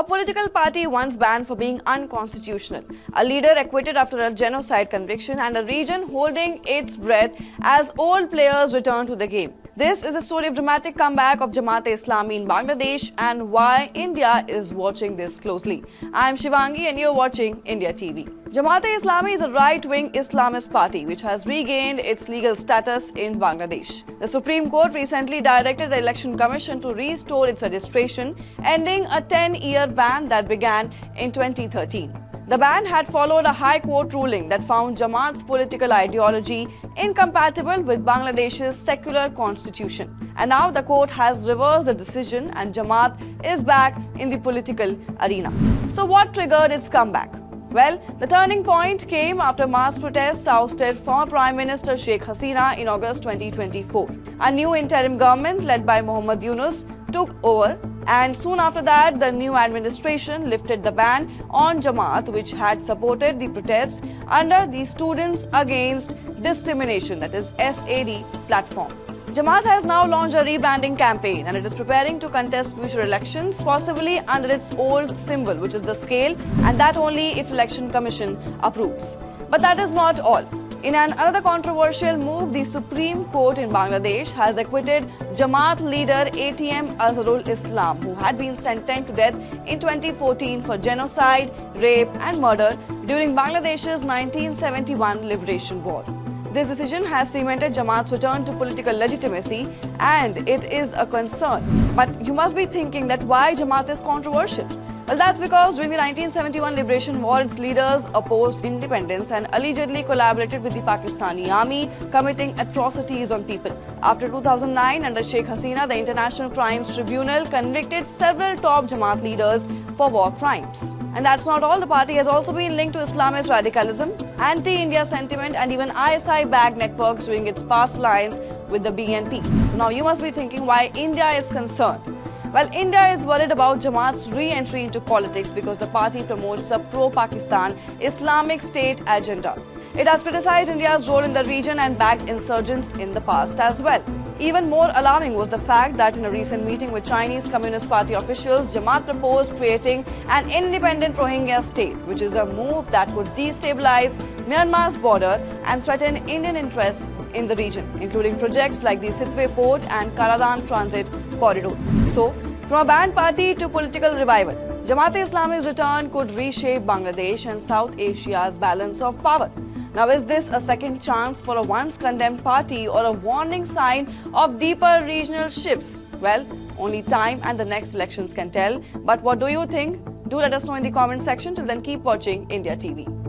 A political party once banned for being unconstitutional, a leader acquitted after a genocide conviction, and a region holding its breath as old players return to the game. This is a story of dramatic comeback of Jamaat-e-Islami in Bangladesh and why India is watching this closely. I am Shivangi and you're watching India TV. Jamaat-e-Islami is a right-wing Islamist party which has regained its legal status in Bangladesh. The Supreme Court recently directed the Election Commission to restore its registration, ending a 10-year ban that began in 2013. The ban had followed a High Court ruling that found Jamaat's political ideology incompatible with Bangladesh's secular constitution. And now the court has reversed the decision and Jamaat is back in the political arena. So what triggered its comeback? Well, the turning point came after mass protests ousted former Prime Minister Sheikh Hasina in August 2024. A new interim government led by Muhammad Yunus took over, and soon after that, the new administration lifted the ban on Jamaat, which had supported the protests under the Students Against Discrimination, that is SAD platform. Jamaat has now launched a rebranding campaign and it is preparing to contest future elections, possibly under its old symbol, which is the scale, and that only if Election Commission approves. But that is not all. In another controversial move, the Supreme Court in Bangladesh has acquitted Jamaat leader ATM Azharul Islam, who had been sentenced to death in 2014 for genocide, rape and murder during Bangladesh's 1971 Liberation War. This decision has cemented Jamaat's return to political legitimacy and it is a concern. But you must be thinking that why Jamaat is controversial? Well, that's because during the 1971 Liberation War, its leaders opposed independence and allegedly collaborated with the Pakistani army, committing atrocities on people. After 2009, under Sheikh Hasina, the International Crimes Tribunal convicted several top Jamaat leaders for war crimes. And that's not all. The party has also been linked to Islamist radicalism, anti-India sentiment and even ISI-backed networks during its past alliance with the BNP. So now you must be thinking why India is concerned. Well, India is worried about Jamaat's re-entry into politics because the party promotes a pro-Pakistan Islamic State agenda. It has criticized India's role in the region and backed insurgents in the past as well. Even more alarming was the fact that in a recent meeting with Chinese Communist Party officials, Jamaat proposed creating an independent Rohingya state, which is a move that could destabilize Myanmar's border and threaten Indian interests in the region, including projects like the Sitwe Port and Kaladan Transit Corridor. So, from a banned party to political revival, Jamaat-e-Islami's return could reshape Bangladesh and South Asia's balance of power. Now, is this a second chance for a once condemned party or a warning sign of deeper regional shifts? Well, only time and the next elections can tell. But what do you think? Do let us know in the comment section. Till then, keep watching India TV.